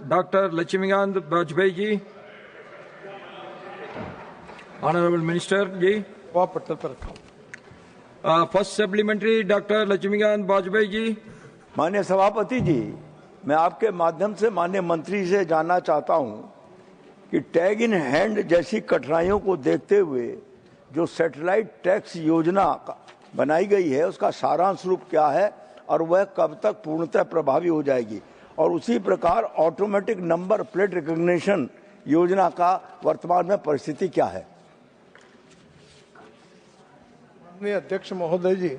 Dr. Lakshmikant Vajpayee ji. Honorable Minister ji. First supplementary, Dr. Lakshmikant Vajpayee ji. माननीय सभापति जी, मैं आपके माध्यम से माननीय मंत्री से जानना चाहता हूं कि टैग इन हैंड जैसी कठिनाइयों को देखते हुए जो सैटेलाइट टैक्स योजना बनाई गई है उसका सारांश रूप क्या है और वह कब तक पूर्णतः प्रभावी हो जाएगी, और उसी प्रकार ऑटोमेटिक नंबर प्लेट रिकॉग्निशन योजना का वर्तमान में परिस्थिति क्या है। माननीय अध्यक्ष महोदय जी,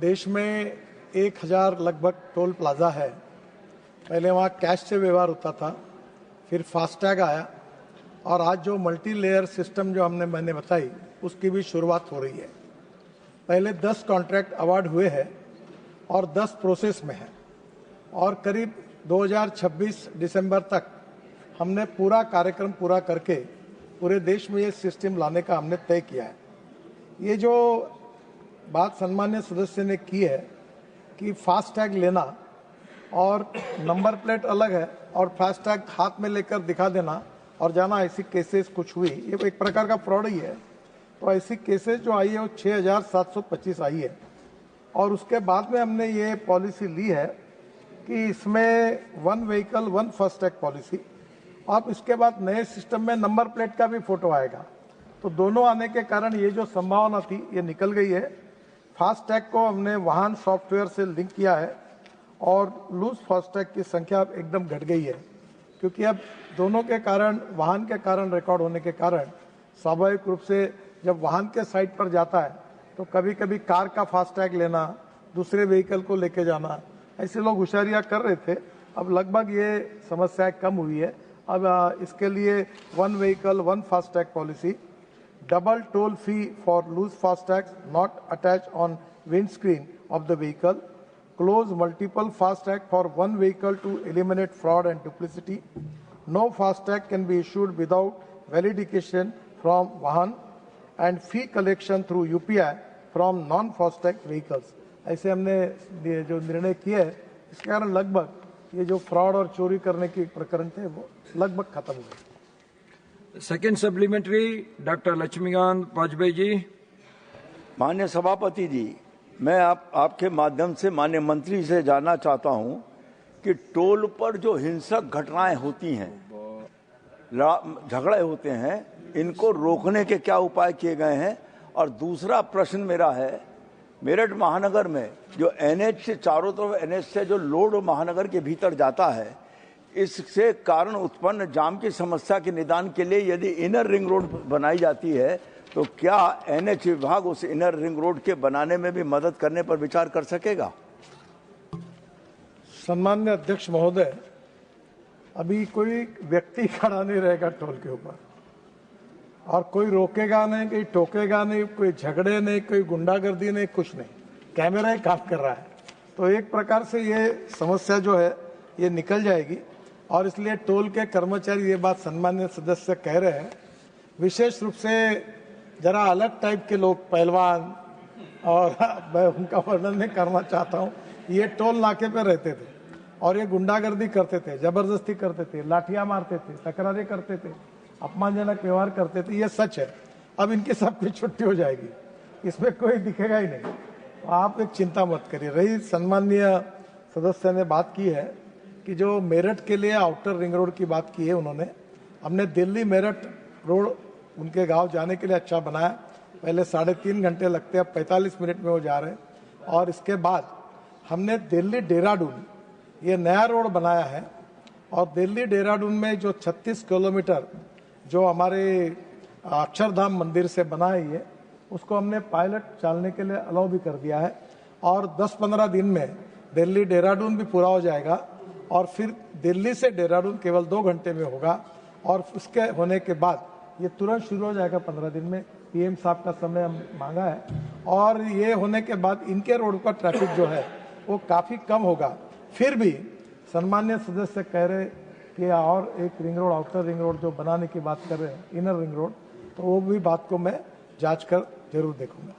देश में 1000 लगभग टोल प्लाजा है। पहले वहाँ कैश से व्यवहार होता था, फिर फास्टैग आया और आज जो मल्टी लेयर सिस्टम जो मैंने बताई उसकी भी शुरुआत हो रही है। पहले 10 कॉन्ट्रैक्ट अवार्ड हुए हैं और 10 प्रोसेस में है और करीब 2026 दिसंबर तक हमने पूरा कार्यक्रम पूरा करके पूरे देश में ये सिस्टम लाने का हमने तय किया है। ये जो बात सम्मान्य सदस्य ने की है कि फास्टैग लेना और नंबर प्लेट अलग है और फास्टैग हाथ में लेकर दिखा देना और जाना, ऐसी केसेस कुछ हुई, ये एक प्रकार का फ्रॉड ही है। तो ऐसी केसेस जो आई है वो 6725 आई है और उसके बाद में हमने ये पॉलिसी ली है कि इसमें 1 व्हीकल 1 फास्टैग पॉलिसी, और इसके बाद नए सिस्टम में नंबर प्लेट का भी फोटो आएगा। तो दोनों आने के कारण ये जो संभावना थी ये निकल गई है। फास्टैग को हमने वाहन सॉफ्टवेयर से लिंक किया है और लूज फास्टैग की संख्या एकदम घट गई है, क्योंकि अब दोनों के कारण, वाहन के कारण रिकॉर्ड होने के कारण स्वाभाविक रूप से जब वाहन के साइड पर जाता है तो कभी कभी कार का फास्टैग लेना, दूसरे व्हीकल को लेके जाना, ऐसे लोग होशियारियां कर रहे थे। अब लगभग ये समस्याएं कम हुई है। अब इसके लिए 1 vehicle 1 FASTag policy, double toll fee for loose fastags not attached on windscreen of the vehicle, close multiple fastag for 1 vehicle to eliminate fraud and duplicity, no fastag can be issued without validation from Vahan, and fee collection through UPI from non-fastag vehicles। ऐसे हमने जो निर्णय किए हैं इसके कारण लगभग ये जो फ्रॉड और चोरी करने के प्रकरण थे वो लगभग खत्म हुए। Second supplementary, Dr. Lakshmikant Vajpayee ji. माननीय सभापति जी, मैं आपके माध्यम से माननीय मंत्री से जानना चाहता हूं कि टोल पर जो हिंसक घटनाएं होती हैं, झगड़े होते हैं, इनको रोकने के क्या उपाय किए गए हैं। और दूसरा प्रश्न मेरा है, मेरठ महानगर में जो NH से चारों तरफ NH से जो लोड महानगर के भीतर जाता है, इससे कारण उत्पन्न जाम की समस्या के निदान के लिए यदि इनर रिंग रोड बनाई जाती है तो क्या NH विभाग उस इनर रिंग रोड के बनाने में भी मदद करने पर विचार कर सकेगा। सम्मान्य अध्यक्ष महोदय, अभी कोई व्यक्ति खड़ा नहीं रहेगा टोल के ऊपर और कोई रोकेगा नहीं, कोई टोकेगा नहीं, कोई झगड़े नहीं, कोई गुंडागर्दी नहीं, कुछ नहीं, कैमरा ही काम कर रहा है। तो एक प्रकार से ये समस्या जो है ये निकल जाएगी और इसलिए टोल के कर्मचारी, ये बात सम्मान्य सदस्य कह रहे हैं, विशेष रूप से जरा अलग टाइप के लोग, पहलवान, और मैं उनका वर्णन नहीं करना चाहता हूँ, ये टोल नाके पे रहते थे और ये गुंडागर्दी करते थे, जबरदस्ती करते थे, लाठियां मारते थे, तकरारें करते थे, अपमानजनक व्यवहार करते थे। ये सच है। अब इनकी सबकी छुट्टी हो जाएगी, इसमें कोई दिखेगा ही नहीं। आप एक चिंता मत करिए। रही सम्मान्य सदस्य ने बात की है कि जो मेरठ के लिए आउटर रिंग रोड की बात की है उन्होंने, हमने दिल्ली मेरठ रोड उनके गांव जाने के लिए अच्छा बनाया। पहले 3.5 घंटे लगते, अब 45 मिनट में वो जा रहे हैं। और इसके बाद हमने दिल्ली देहरादून ये नया रोड बनाया है और दिल्ली देहरादून में जो 36 किलोमीटर जो हमारे अक्षरधाम मंदिर से बना है उसको हमने पायलट चलने के लिए अलाउ भी कर दिया है और 10-15 दिन में दिल्ली देहरादून भी पूरा हो जाएगा और फिर दिल्ली से देहरादून केवल 2 घंटे में होगा और उसके होने के बाद ये तुरंत शुरू हो जाएगा 15 दिन में। PM साहब का समय हम मांगा है और ये होने के बाद इनके रोड पर ट्रैफिक जो है वो काफी कम होगा। फिर भी सम्मान्य सदस्य कह रहे कि और एक ring road, outer ring road जो बनाने की बात कर रहे हैं, इनर रिंग रोड, तो वो भी बात को मैं जांच कर जरूर देखूंगा।